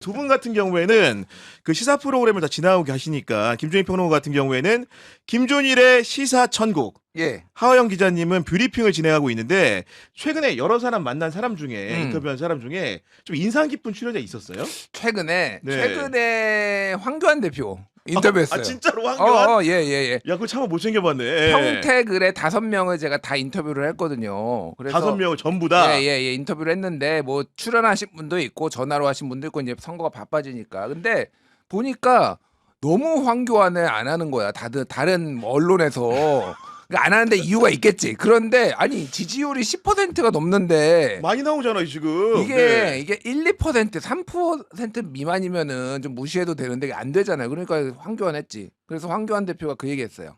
두 분 같은 경우에는 그 시사 프로그램을 다 진행하고 계시니까 김종인 평론가 같은 경우에는 김종일의 시사 천국, 예. 하호영 기자님은 뷰리핑을 진행하고 있는데 최근에 여러 사람 만난 사람 중에 인터뷰한 사람 중에 좀 인상 깊은 출연자 있었어요? 최근에 네. 황교안 대표 인터뷰했어요. 아 진짜로 황교안? 예. 야 그거 참 못 챙겨봤네. 예. 평택을에 5명을 제가 다 인터뷰를 했거든요. 그래서 5명을 전부 다. 예, 인터뷰를 했는데 뭐 출연하신 분도 있고 전화로 하신 분도 있고 이제 선거가 바빠지니까. 근데 보니까 너무 황교안을 안 하는 거야. 다른 언론에서. 그러니까 안 하는데 이유가 있겠지. 그런데 아니 지지율이 10%가 넘는데 많이 나오잖아요 지금. 이게 1, 2%, 3% 미만이면은 좀 무시해도 되는데 이게 안 되잖아요. 그러니까 황교안 했지. 그래서 황교안 대표가 그 얘기했어요.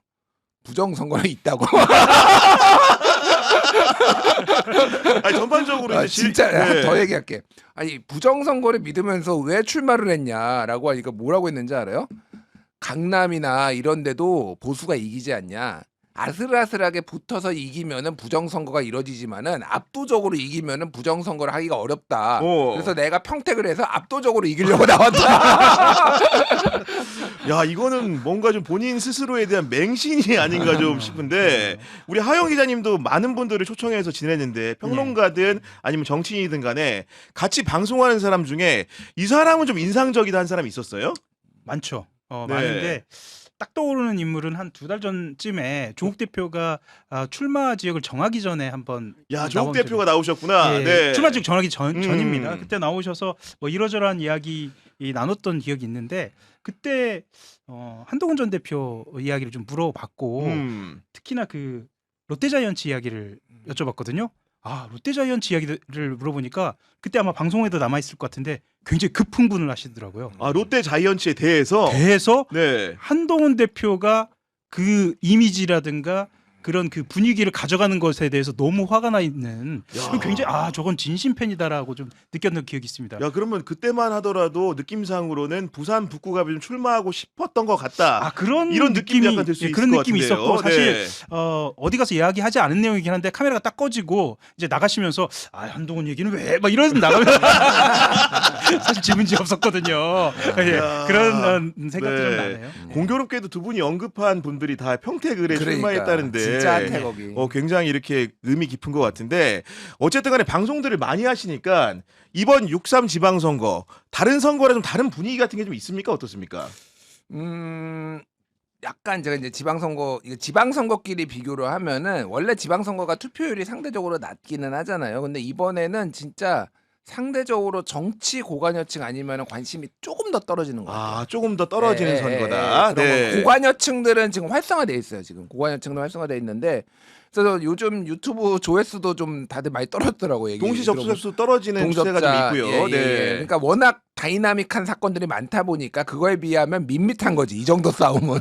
부정 선거는 있다고. 아니 전반적으로 이제 진짜 네. 더 얘기할게. 아니 부정 선거를 믿으면서 왜 출마를 했냐라고 하니까 뭐라고 했는지 알아요? 강남이나 이런 데도 보수가 이기지 않냐. 아슬아슬하게 붙어서 이기면은 부정선거가 이뤄지지만은 압도적으로 이기면은 부정선거를 하기가 어렵다. 그래서 내가 평택을 해서 압도적으로 이기려고 나왔다. 야 이거는 뭔가 좀 본인 스스로에 대한 맹신이 아닌가 좀 싶은데 우리 하영 기자님도 많은 분들을 초청해서 지냈는데 평론가든 아니면 정치인이든 간에 같이 방송하는 사람 중에 이 사람은 좀 인상적이다 한 사람이 있었어요? 많죠. 네. 많은데 딱 떠오르는 인물은 한 2달 전쯤에 조국 대표가 출마 지역을 정하기 전에 한번 야 조국 대표가 나오셨구나. 예, 네. 출마 지역 정하기 전입니다. 그때 나오셔서 뭐 이러저러한 이야기 나눴던 기억이 있는데 그때 한동훈 전 대표 이야기를 좀 물어봤고 특히나 그 롯데자이언츠 이야기를 여쭤봤거든요. 아 롯데자이언츠 이야기를 물어보니까 그때 아마 방송에도 남아있을 것 같은데 굉장히 급흥분을 하시더라고요. 아 롯데 자이언츠에 대해서 네. 한동훈 대표가 그 이미지라든가 그런 그 분위기를 가져가는 것에 대해서 너무 화가 나 있는 굉장히 저건 진심 팬이다라고 좀 느꼈던 기억이 있습니다. 야 그러면 그때만 하더라도 느낌상으로는 부산 북구갑이 좀 출마하고 싶었던 것 같다. 그런 이런 느낌이 약간 들 수 있을 그런 것 느낌이 같은데요. 있었고 사실 네. 어디 가서 이야기하지 않은 내용이긴 한데 카메라가 딱 꺼지고 이제 나가시면서 한동훈 얘기는 왜 막 이런 나가면서 사실 지문지 없었거든요. 예, 그런 생각도 좀 나네요. 공교롭게도 두 분이 언급한 분들이 다 평택을에 그러니까, 출마했다는데 진짜 핫해 거기. 굉장히 이렇게 의미 깊은 것 같은데 어쨌든 간에 방송들을 많이 하시니까 이번 6.3 지방선거 다른 선거랑 좀 다른 분위기 같은 게 좀 있습니까? 어떻습니까? 약간 제가 이제 지방선거끼리 비교를 하면은 원래 지방선거가 투표율이 상대적으로 낮기는 하잖아요. 근데 이번에는 진짜 상대적으로 정치 고관여층 아니면 관심이 조금 더 떨어지는 것 같아요. 조금 더 떨어지는 선거다. 네. 고관여층들은 지금 활성화돼 있어요. 지금 고관여층도 활성화돼 있는데 그래서 요즘 유튜브 조회수도 좀 다들 많이 떨어졌더라고요. 동시 접속 수 떨어지는 추세가 좀 있고요. 네. 그러니까 워낙 다이나믹한 사건들이 많다 보니까 그거에 비하면 밋밋한 거지. 이 정도 싸움은.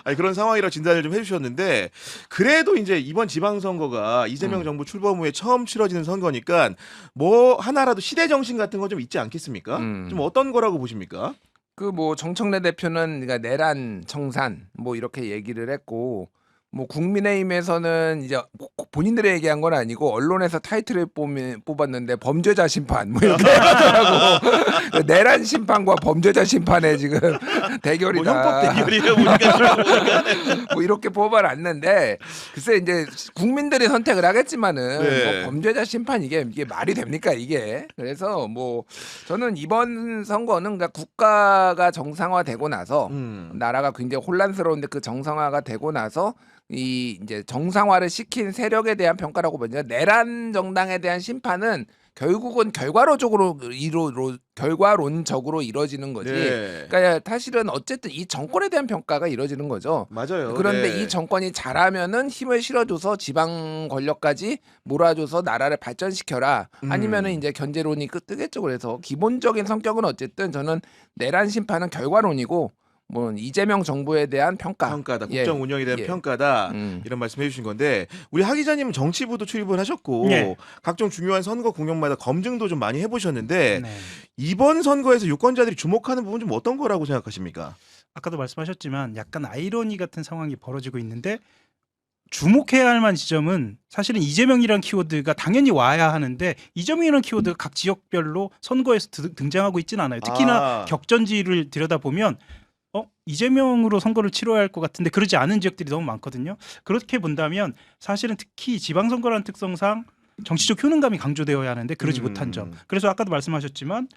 아니, 그런 상황이라 진단을 좀 해주셨는데 그래도 이제 이번 지방선거가 이재명 정부 출범 후에 처음 치러지는 선거니까 뭐 하나라도 시대 정신 같은 거 좀 있지 않겠습니까? 좀 어떤 거라고 보십니까? 그 뭐 정청래 대표는 그러니까 내란 청산 뭐 이렇게 얘기를 했고 뭐 국민의힘에서는 이제 본인들이 얘기한 건 아니고 언론에서 타이틀을 뽑았는데 범죄자 심판 뭐 이렇게 하더라고. 내란 심판과 범죄자 심판의 지금 대결이다. 뭐 형법 대결이라 보니까 뭐 이렇게 뽑아놨는데 글쎄 이제 국민들이 선택을 하겠지만은 네. 뭐 범죄자 심판 이게 말이 됩니까 이게? 그래서 뭐 저는 이번 선거는 그러니까 국가가 정상화되고 나서 나라가 굉장히 혼란스러운데 그 정상화가 되고 나서 이 이제 정상화를 시킨 세력에 대한 평가라고 보죠. 내란 정당에 대한 심판은 결국은 결과론적으로 이루어지는 거지. 네. 그러니까 사실은 어쨌든 이 정권에 대한 평가가 이루어지는 거죠. 맞아요. 그런데 네. 이 정권이 잘하면은 힘을 실어줘서 지방 권력까지 몰아줘서 나라를 발전시켜라. 아니면은 이제 견제론이 뜨겠죠. 그래서 기본적인 성격은 어쨌든 저는 내란 심판은 결과론이고. 뭐 이재명 정부에 대한 평가다. 국정 운영에 대한 평가다. 이런 말씀해 주신 건데 우리 하 기자님은 정치부도 출입을 하셨고 각종 중요한 선거 공약마다 검증도 좀 많이 해보셨는데 이번 선거에서 유권자들이 주목하는 부분 좀 어떤 거라고 생각하십니까? 아까도 말씀하셨지만 약간 아이러니 같은 상황이 벌어지고 있는데 주목해야 할 만한 지점은 사실은 이재명이라는 키워드가 당연히 와야 하는데 이재명이라는 키워드가 각 지역별로 선거에서 등장하고 있지는 않아요. 특히나 격전지를 들여다보면 이재명으로 선거를 치러야 할 것 같은데 그러지 않은 지역들이 너무 많거든요. 그렇게 본다면 사실은 특히 지방선거라는 특성상 정치적 효능감이 강조되어야 하는데 그러지 못한 점. 그래서 아까도 말씀하셨지만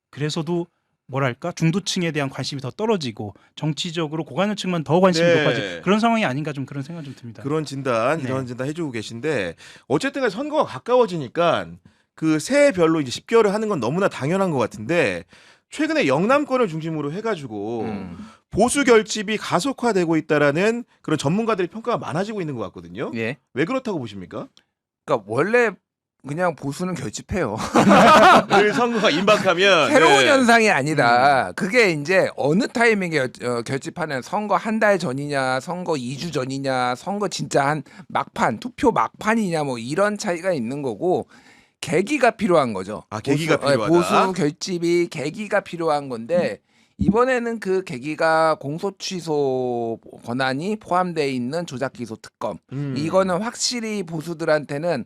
그래서도 뭐랄까 중도층에 대한 관심이 더 떨어지고 정치적으로 고관여층만 더 관심이 높아지고 그런 상황이 아닌가 좀 그런 생각이 좀 듭니다. 그런 진단 이런 진단 해주고 계신데 어쨌든 간에 선거가 가까워지니까 그 새해별로 이제 10개월을 하는 건 너무나 당연한 것 같은데 최근에 영남권을 중심으로 해가지고 보수 결집이 가속화되고 있다라는 그런 전문가들의 평가가 많아지고 있는 것 같거든요. 예. 왜 그렇다고 보십니까? 그러니까 원래 그냥 보수는 결집해요. 늘 선거가 임박하면 새로운 네. 현상이 아니다. 그게 이제 어느 타이밍에 결집하는 선거 한 달 전이냐, 선거 2주 전이냐, 선거 진짜 한 막판, 투표 막판이냐 뭐 이런 차이가 있는 거고 계기가 필요한 거죠. 계기가 필요하다. 보수 결집이 계기가 필요한 건데 이번에는 그 계기가 공소취소 권한이 포함되어 있는 조작기소 특검. 이거는 확실히 보수들한테는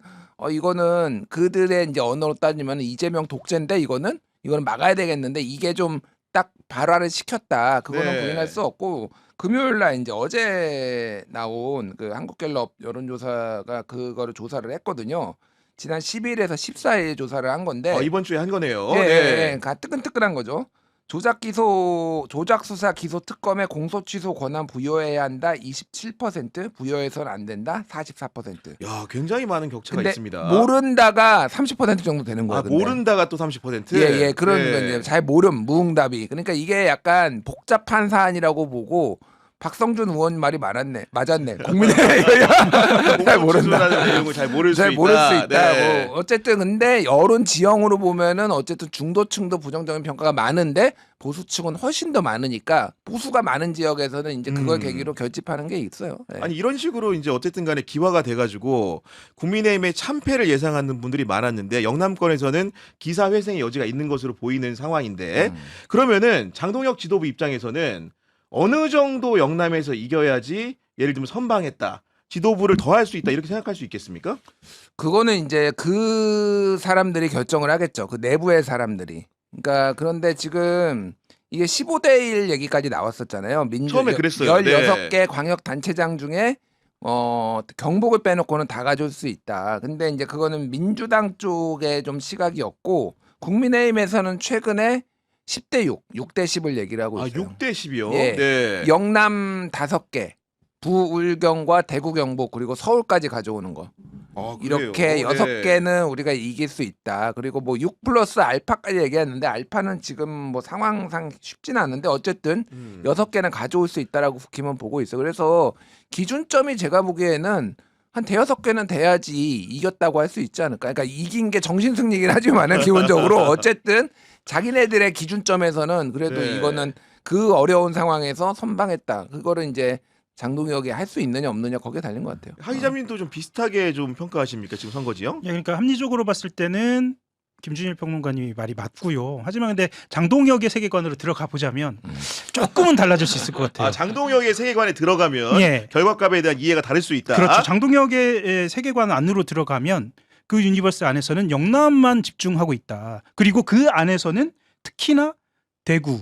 이거는 그들의 이제 언어로 따지면 이재명 독재인데 이거는 막아야 되겠는데 이게 좀 딱 발화를 시켰다. 그거는 부인할 수 없고 금요일 날 이제 어제 나온 그 한국갤럽 여론조사가 그거를 조사를 했거든요. 지난 10일에서 14일 조사를 한 건데 이번 주에 한 거네요. 예, 뜨끈뜨끈한 거죠. 조작 수사 기소 특검에 공소 취소 권한 부여해야 한다 27%, 부여해서는 안 된다 44%. 야, 굉장히 많은 격차가 근데 있습니다. 모른다가 30% 정도 되는 거예요. 근데. 모른다가 또 30%? 예, 그런 건 잘 무응답이. 그러니까 이게 약간 복잡한 사안이라고 보고 박성준 의원 말이 맞았네. 국민의 잘 모른다. 내용을 잘 모를 수 잘 있다. 모를 수 있다. 네. 뭐 어쨌든 근데 여론 지형으로 보면은 어쨌든 중도층도 부정적인 평가가 많은데 보수층은 훨씬 더 많으니까 보수가 많은 지역에서는 이제 그걸 계기로 결집하는 게 있어요. 네. 아니 이런 식으로 이제 어쨌든 간에 기화가 돼가지고 국민의힘의 참패를 예상하는 분들이 많았는데 영남권에서는 기사 회생의 여지가 있는 것으로 보이는 상황인데 그러면은 장동혁 지도부 입장에서는 어느 정도 영남에서 이겨야지 예를 들면 선방했다. 지도부를 더 할 수 있다. 이렇게 생각할 수 있겠습니까? 그거는 이제 그 사람들이 결정을 하겠죠. 그 내부의 사람들이. 그러니까 그런데 지금 이게 15대 1 얘기까지 나왔었잖아요. 처음에 그랬어요. 16개 광역 단체장 중에 경북을 빼놓고는 다 가져올 수 있다. 근데 이제 그거는 민주당 쪽에 좀 시각이었고 국민의힘에서는 최근에 10대 6대 10을 얘기를 하고 있어요. 6대 10이요? 예. 네. 영남 5개, 부울경과 대구 경북 그리고 서울까지 가져오는 거. 이렇게 그래요? 6개는 우리가 이길 수 있다. 그리고 뭐 6 플러스 알파까지 얘기했는데 알파는 지금 뭐 상황상 쉽지는 않은데 어쨌든 6개는 가져올 수 있다라고 국힘은 보고 있어요. 그래서 기준점이 제가 보기에는 한 대여섯 개는 돼야지 이겼다고 할 수 있지 않을까. 그러니까 이긴 게 정신승리긴 하지만은 기본적으로 어쨌든 자기네들의 기준점에서는 그래도 이거는 그 어려운 상황에서 선방했다. 그거를 이제 장동혁이 할 수 있느냐 없느냐 거기에 달린 것 같아요. 하 기자님도 좀 비슷하게 좀 평가하십니까? 지금 선거지요? 예, 그러니까 합리적으로 봤을 때는 김준일 평론가님이 말이 맞고요. 하지만 근데 장동혁의 세계관으로 들어가 보자면 조금은 달라질 수 있을 것 같아요. 장동혁의 세계관에 들어가면 결과값에 대한 이해가 다를 수 있다. 그렇죠. 장동혁의 세계관 안으로 들어가면 그 유니버스 안에서는 영남만 집중하고 있다. 그리고 그 안에서는 특히나 대구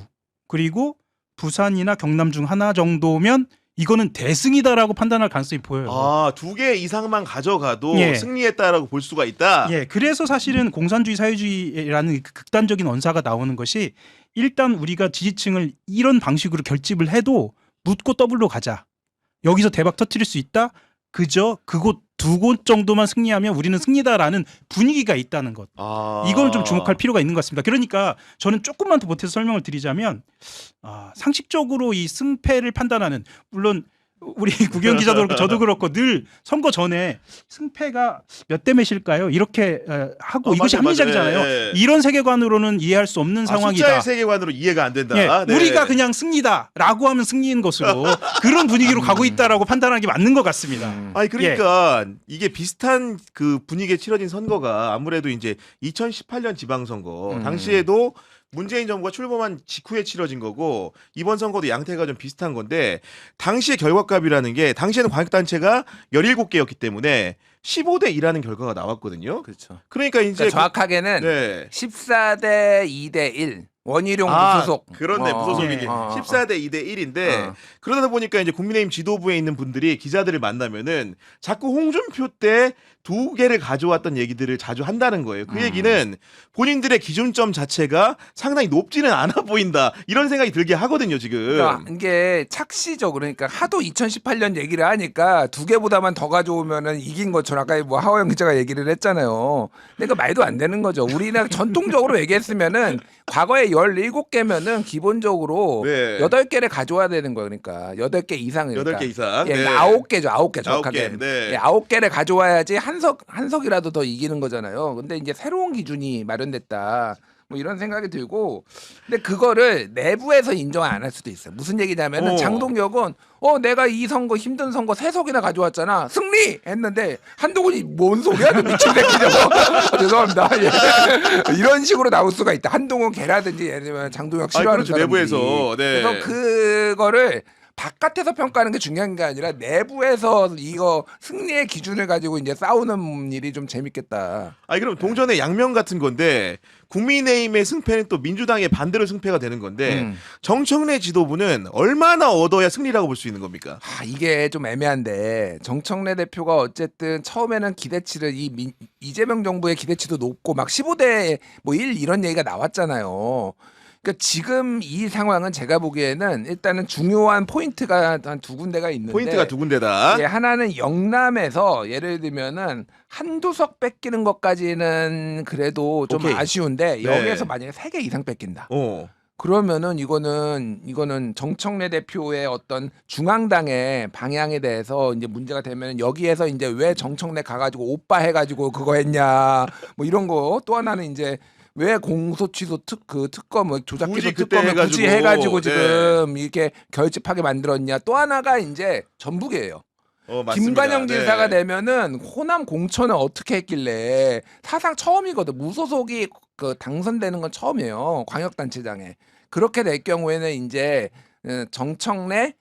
그리고 부산이나 경남 중 하나 정도면 이거는 대승이다라고 판단할 가능성이 보여요. 2개 이상만 가져가도 승리했다라고 볼 수가 있다. 예, 그래서 사실은 공산주의 사회주의라는 극단적인 언사가 나오는 것이 일단 우리가 지지층을 이런 방식으로 결집을 해도 묻고 더블로 가자. 여기서 대박 터뜨릴 수 있다. 그저 그곳 2곳 정도만 승리하면 우리는 승리다라는 분위기가 있다는 것. 이걸 좀 주목할 필요가 있는 것 같습니다. 그러니까 저는 조금만 더 보태서 설명을 드리자면 상식적으로 이 승패를 판단하는 물론 우리 구경 기자도 그렇고 저도 그렇고 늘 선거 전에 승패가 몇 대 몇일까요? 이렇게 하고 이것이 합리적이잖아요. 맞아요. 이런 세계관으로는 이해할 수 없는 상황이다. 숫자의 세계관으로 이해가 안 된다. 우리가 그냥 승리다라고 하면 승리인 것으로 그런 분위기로 가고 있다라고 판단하기 맞는 것 같습니다. 그러니까 이게 비슷한 그 분위기에 치러진 선거가 아무래도 이제 2018년 지방선거 당시에도 문재인 정부가 출범한 직후에 치러진 거고 이번 선거도 양태가 좀 비슷한 건데 당시의 결과값이라는 게 당시에는 광역단체가 17개였기 때문에 15대 2라는 결과가 나왔거든요. 그렇죠. 그러니까 이제 그러니까 정확하게는 네. 14대 2대 1. 원희룡 무소속. 그렇네. 무소속이 네. 14대 2대 1인데 어. 그러다 보니까 이제 국민의힘 지도부에 있는 분들이 기자들을 만나면은 자꾸 홍준표 때 2개를 가져왔던 얘기들을 자주 한다는 거예요. 그 얘기는 본인들의 기준점 자체가 상당히 높지는 않아 보인다. 이런 생각이 들게 하거든요, 지금. 그러니까 이게 착시죠. 그러니까 하도 2018년 얘기를 하니까 2개보다만 더 가져오면은 이긴 것처럼 아까 뭐 하호영 기자가 얘기를 했잖아요. 근데 그 말도 안 되는 거죠. 우리나라 전통적으로 얘기했으면은 과거에 17개면은 기본적으로 네. 8개를 가져와야 되는 거예요. 그러니까 8개 이상이니까. 8개 이상. 예, 네. 9개죠. 9개 정확하게. 9개, 네. 예, 9개를 가져와야지 한 석이라도 더 이기는 거잖아요. 근데 이제 새로운 기준이 마련됐다. 뭐 이런 생각이 들고, 근데 그거를 내부에서 인정 안 할 수도 있어요. 무슨 얘기냐면은 장동혁은 내가 이 선거 힘든 선거 3석이나 가져왔잖아. 승리! 했는데 한동훈이 뭔 소리야? 너 미친 새끼냐고. 죄송합니다. 예. 이런 식으로 나올 수가 있다. 한동훈 걔라든지 예를 들면 장동혁 싫어하는 그렇죠. 사람들이. 내부에서. 네. 그래서 그거를 바깥에서 평가하는 게 중요한 게 아니라 내부에서 이거 승리의 기준을 가지고 이제 싸우는 일이 좀 재밌겠다. 아니 그럼 동전의 양면 같은 건데 국민의힘의 승패는 또 민주당의 반대로 승패가 되는 건데 정청래 지도부는 얼마나 얻어야 승리라고 볼 수 있는 겁니까? 이게 좀 애매한데 정청래 대표가 어쨌든 처음에는 기대치를 이재명 정부의 기대치도 높고 막 15대 뭐 1 이런 얘기가 나왔잖아요. 그러니까 지금 이 상황은 제가 보기에는 일단은 중요한 포인트가 한 2군데가 있는데 포인트가 2군데다. 예, 하나는 영남에서 예를 들면은 한두 석 뺏기는 것까지는 그래도 좀 오케이. 아쉬운데 네. 여기에서 만약에 3개 이상 뺏긴다. 그러면은 이거는 정청래 대표의 어떤 중앙당의 방향에 대해서 이제 문제가 되면 여기에서 이제 왜 정청래 가가지고 오빠 해가지고 그거 했냐 뭐 이런 거. 또 하나는 이제 왜 공소 취소 특검 조작 기소 특검을 굳이 해가지고 지금 이렇게 결집하게 만들었냐. 또 하나가 이제 전북이에요. 맞습니다. 김관영 지사가 네. 되면은 호남 공천을 어떻게 했길래 사상 처음이거든. 무소속이 당선되는 건 처음이에요. 광역단체장에. 그렇게 될 경우에는 이제 정청래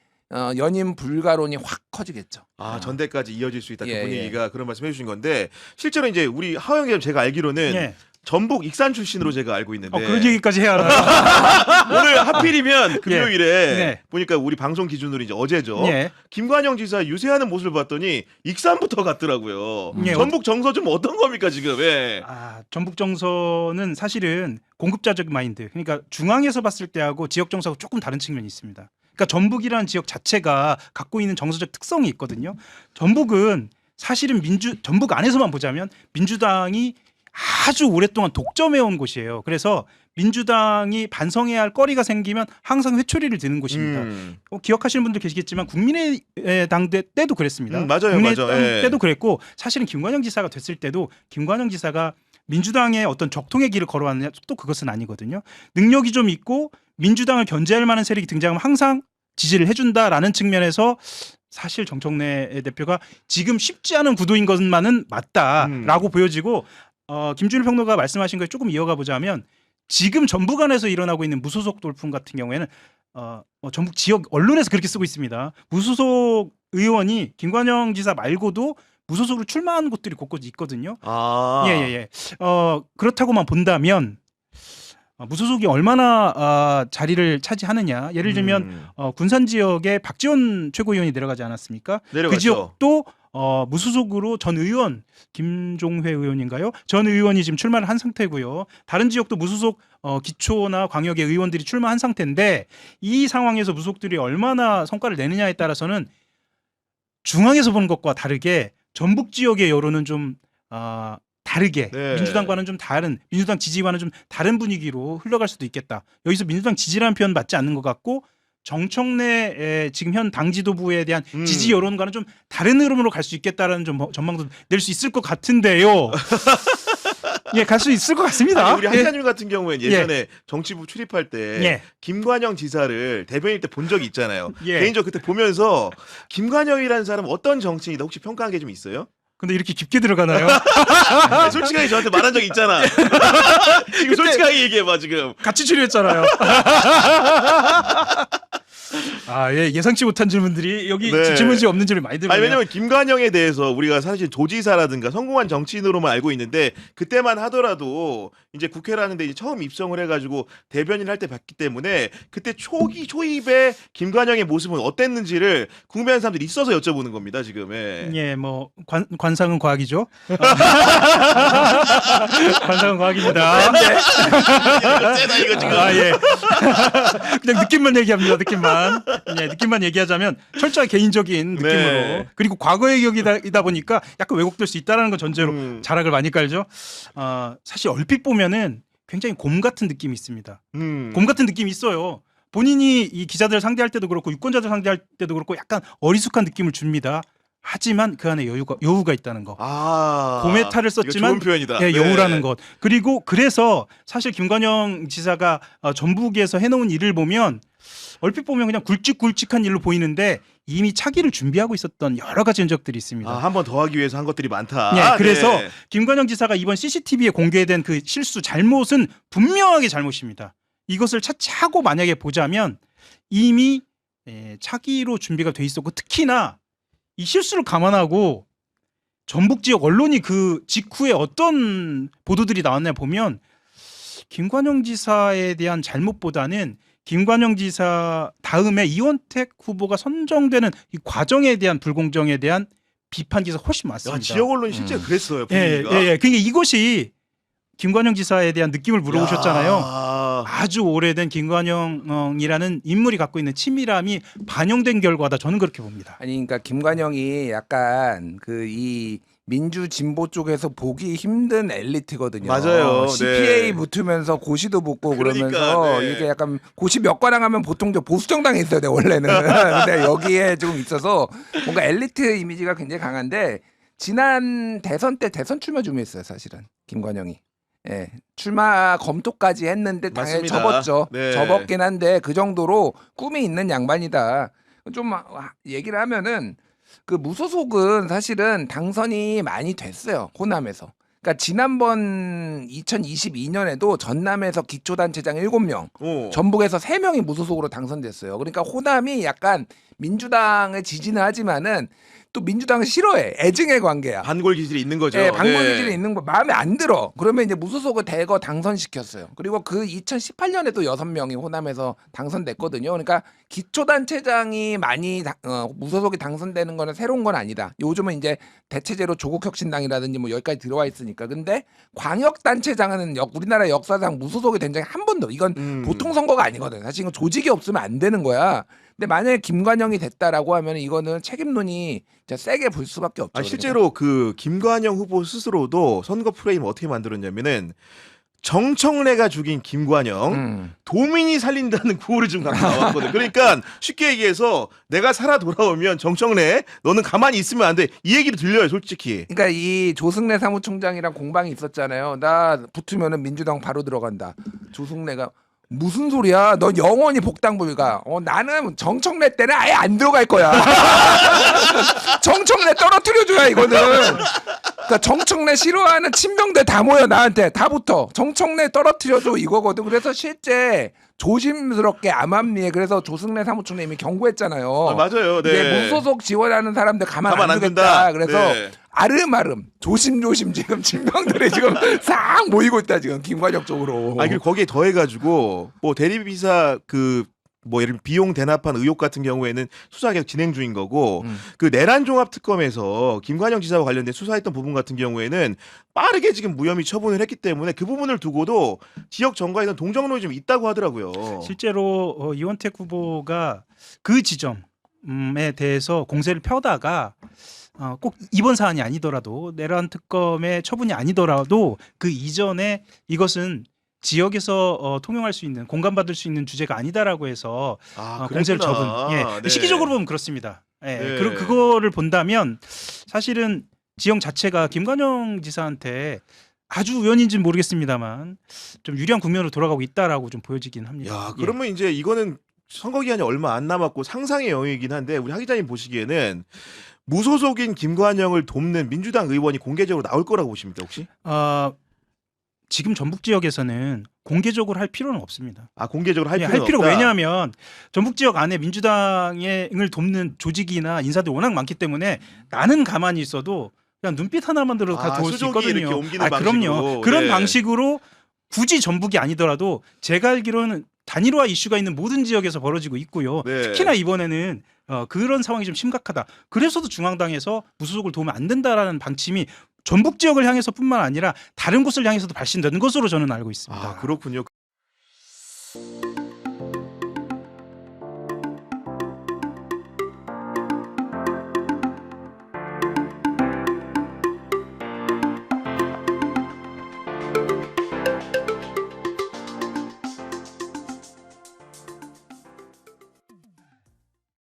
연임 불가론이 확 커지겠죠. 전대까지 이어질 수 있다. 그 예, 분위기가 그런 말씀 해주신 건데 실제로 이제 우리 하영 기자 제가 알기로는 예. 전북 익산 출신으로 제가 알고 있는데 그런 얘기까지 해야 하나? 오늘 하필이면 금요일에 네. 보니까 우리 방송 기준으로 이제 어제죠. 예. 김관영 지사 유세하는 모습을 봤더니 익산부터 갔더라고요. 예. 전북 정서 좀 어떤 겁니까 지금? 예. 전북 정서는 사실은 공급자적 마인드. 그러니까 중앙에서 봤을 때하고 지역 정서하고 조금 다른 측면이 있습니다. 그러니까 전북이라는 지역 자체가 갖고 있는 정서적 특성이 있거든요. 전북은 사실은 전북 안에서만 보자면 민주당이 아주 오랫동안 독점해온 곳이에요. 그래서 민주당이 반성해야 할 거리가 생기면 항상 회초리를 드는 곳입니다. 기억하시는 분들 계시겠지만 국민의당 때도 그랬습니다. 맞아요. 국민의당 예. 때도 그랬고 사실은 김관영 지사가 됐을 때도 김관영 지사가 민주당의 어떤 적통의 길을 걸어왔느냐 또 그것은 아니거든요. 능력이 좀 있고 민주당을 견제할 만한 세력이 등장하면 항상 지지를 해준다라는 측면에서 사실 정청래 대표가 지금 쉽지 않은 구도인 것만은 맞다라고 보여지고 김준일 평론가가 말씀하신 거에 조금 이어가 보자면 지금 전북 안에서 일어나고 있는 무소속 돌풍 같은 경우에는 전북 지역 언론에서 그렇게 쓰고 있습니다. 무소속 의원이 김관영 지사 말고도 무소속으로 출마한 곳들이 곳곳 있거든요. 예. 그렇다고만 본다면 무소속이 얼마나 자리를 차지하느냐. 예를 들면 군산 지역에 박지원 최고위원이 내려가지 않았습니까? 내려갔죠. 그 지역도 무소속으로 전 의원 김종회 의원인가요? 전 의원이 지금 출마를 한 상태고요. 다른 지역도 무소속 기초나 광역의 의원들이 출마한 상태인데 이 상황에서 무소속들이 얼마나 성과를 내느냐에 따라서는 중앙에서 보는 것과 다르게 전북 지역의 여론은 좀 다르게 민주당과는 좀 다른 민주당 지지와는 좀 다른 분위기로 흘러갈 수도 있겠다. 여기서 민주당 지지라는 표현 맞지 않는 것 같고 정청래 지금 현 당 지도부에 대한 지지 여론과는 좀 다른 흐름으로 갈 수 있겠다라는 좀 전망도 낼 수 있을 것 같은데요. 예, 갈 수 있을 것 같습니다. 아니, 우리 한찬율 같은 경우에는 예전에 정치부 출입할 때 김관영 지사를 대변인 때 본 적이 있잖아요. 개인적으로 그때 보면서 김관영이라는 사람 어떤 정치인이다 혹시 평가한 게 좀 있어요? 근데 이렇게 깊게 들어가나요? 솔직하게 저한테 말한 적 있잖아. 지금 솔직하게 얘기해봐 지금. 같이 출연했잖아요. 아, 예, 예상치 못한 질문들이 여기 네. 질문지 없는 질문이 많이 들어요. 아니 왜냐면 김관영에 대해서 우리가 사실 조지사라든가 성공한 정치인으로만 알고 있는데 그때만 하더라도 이제 국회라는데 이제 처음 입성을 해가지고 대변인 할 때 봤기 때문에 그때 초입에 김관영의 모습은 어땠는지를 궁금해하는 사람들이 있어서 여쭤보는 겁니다 지금. 예. 예, 뭐 관상은 과학이죠. 관상은 과학입니다. 세다 이거 지금. 아, 예. 그냥 느낌만 얘기합니다. 느낌만. 예, 느낌만 얘기하자면 철저히 개인적인 느낌으로. 네. 그리고 과거의 기억이다 보니까 약간 왜곡될 수 있다라는 건 전제로 자락을 많이 깔죠. 사실 얼핏 보면은 굉장히 곰 같은 느낌이 있습니다. 곰 같은 느낌이 있어요. 본인이 이 기자들 상대할 때도 그렇고 유권자들 상대할 때도 그렇고 약간 어리숙한 느낌을 줍니다. 하지만 그 안에 여우가 있다는 거. 곰의 탈을 썼지만 좋은 표현이다. 예, 네. 여우라는 것. 그리고 그래서 사실 김관영 지사가 전북에서 해놓은 일을 보면 얼핏 보면 그냥 굵직굵직한 일로 보이는데 이미 차기를 준비하고 있었던 여러 가지 흔적들이 있습니다. 한 번 더 하기 위해서 한 것들이 많다. 예, 그래서 네. 김관영 지사가 이번 CCTV에 공개된 그 실수, 잘못은 분명하게 잘못입니다. 이것을 차치하고 만약에 보자면 이미 차기로 준비가 돼 있었고 특히나 이 실수를 감안하고 전북 지역 언론이 그 직후에 어떤 보도들이 나왔냐 보면 김관영 지사에 대한 잘못보다는 김관영 지사 다음에 이원택 후보가 선정되는 이 과정에 대한 불공정에 대한 비판 기사 훨씬 많습니다. 지역 언론이 실제 그랬어요. 예, 분위기가. 예. 그러니까 이것이 김관영 지사에 대한 느낌을 물어보셨잖아요. 아주 오래된 김관영이라는 인물이 갖고 있는 치밀함이 반영된 결과다. 저는 그렇게 봅니다. 아니 그러니까 김관영이 약간 그 이 민주 진보 쪽에서 보기 힘든 엘리트거든요. 맞아요. CPA 네. 붙으면서 고시도 붙고 그러니까, 그러면서 네. 이게 약간 고시 몇 과랑 하면 보통 저 보수 정당에 있어야 돼 원래는. 근데 여기에 좀 있어서 뭔가 엘리트 이미지가 굉장히 강한데 지난 대선 때 대선 출마 준비했어요 사실은 김관영이. 예, 출마 검토까지 했는데 당연히 맞습니다. 접었죠. 네. 접었긴 한데 그 정도로 꿈이 있는 양반이다. 좀 얘기를 하면은 그 무소속은 사실은 당선이 많이 됐어요. 호남에서. 그러니까 지난번 2022년에도 전남에서 기초단체장 7명, 전북에서 3명이 무소속으로 당선됐어요. 그러니까 호남이 약간 민주당을 지지는 하지만은 또 민주당을 싫어해. 애증의 관계야. 반골 기질이 있는 거죠. 예, 반골 기질이 있는 거 마음에 안 들어. 그러면 이제 무소속을 대거 당선시켰어요. 그리고 그 2018년에도 6명이 호남에서 당선됐거든요. 그러니까 기초단체장이 많이 무소속이 당선되는 거는 새로운 건 아니다. 요즘은 이제 대체제로 조국혁신당이라든지 뭐 여기까지 들어와 있으니까. 근데 광역단체장은 우리나라 역사상 무소속이 된 적이 한 번도. 이건 보통 선거가 아니거든. 사실 이건 조직이 없으면 안 되는 거야. 근데 만약에 김관영이 됐다라고 하면 이거는 책임론이 진짜 세게 불 수밖에 없죠. 실제로 그 김관영 후보 스스로도 선거 프레임 어떻게 만들었냐면은 정청래가 죽인 김관영 도민이 살린다는 구호를 좀 갖고 나왔거든. 그러니까 쉽게 얘기해서 내가 살아 돌아오면 정청래 너는 가만히 있으면 안 돼. 이 얘기를 들려요, 솔직히. 그러니까 이 조승래 사무총장이랑 공방이 있었잖아요. 나 붙으면은 민주당 바로 들어간다. 조승래가 무슨 소리야? 넌 영원히 복당 불가. 나는 정청래 때는 아예 안 들어갈 거야. 정청래 떨어뜨려줘야 이거는. 그러니까 정청래 싫어하는 친명들 다 모여 나한테 다 붙어. 정청래 떨어뜨려줘 이거거든. 그래서 실제 조심스럽게 암암리에 그래서 조승래 사무총장님이 경고했잖아요. 맞아요. 네. 이제 무소속 지원하는 사람들 가만 안 두겠다. 그래서 아름아름 조심조심 지금 친명들이 지금 싹 모이고 있다 지금 김관영 쪽으로. 그리고 거기에 더해가지고 뭐 대리비사 뭐 예를 들면 비용 대납한 의혹 같은 경우에는 수사가 계속 진행 중인 거고 그 내란 종합 특검에서 김관영 지사와 관련된 수사했던 부분 같은 경우에는 빠르게 지금 무혐의 처분을 했기 때문에 그 부분을 두고도 지역 정가에는 동정론이 좀 있다고 하더라고요. 실제로 이원택 후보가 그 지점에 대해서 공세를 펴다가 꼭 이번 사안이 아니더라도 내란 특검의 처분이 아니더라도 그 이전에 이것은 지역에서 통용할 수 있는 공감받을 수 있는 주제가 아니다라고 해서 공세를 접은 네. 시기적으로 보면 그렇습니다. 예. 네. 그거를 본다면 사실은 지역 자체가 김관영 지사한테 아주 우연인지는 모르겠습니다만 좀 유리한 국면으로 돌아가고 있다라고 좀 보여지긴 합니다. 야, 그러면 이제 이거는 선거 기한이 얼마 안 남았고 상상의 영역이긴 한데 우리 하 기자님 보시기에는 무소속인 김관영을 돕는 민주당 의원이 공개적으로 나올 거라고 보십니까 혹시? 지금 전북 지역에서는 공개적으로 할 필요는 없습니다. 아 공개적으로 할 예, 필요는 필요가 없다. 왜냐하면 전북 지역 안에 민주당을 돕는 조직이나 인사들이 워낙 많기 때문에 나는 가만히 있어도 그냥 눈빛 하나만 들어도 다 도울 수 수족이 이렇게 있거든요. 옮기는 그럼요. 방식으로. 그런 네. 방식으로 굳이 전북이 아니더라도 제가 알기로는 단일화 이슈가 있는 모든 지역에서 벌어지고 있고요. 네. 특히나 이번에는 그런 상황이 좀 심각하다. 그래서도 중앙당에서 무소속을 도우면 안 된다라는 방침이 전북 지역을 향해서뿐만 아니라 다른 곳을 향해서도 발신되는 것으로 저는 알고 있습니다. 아 그렇군요.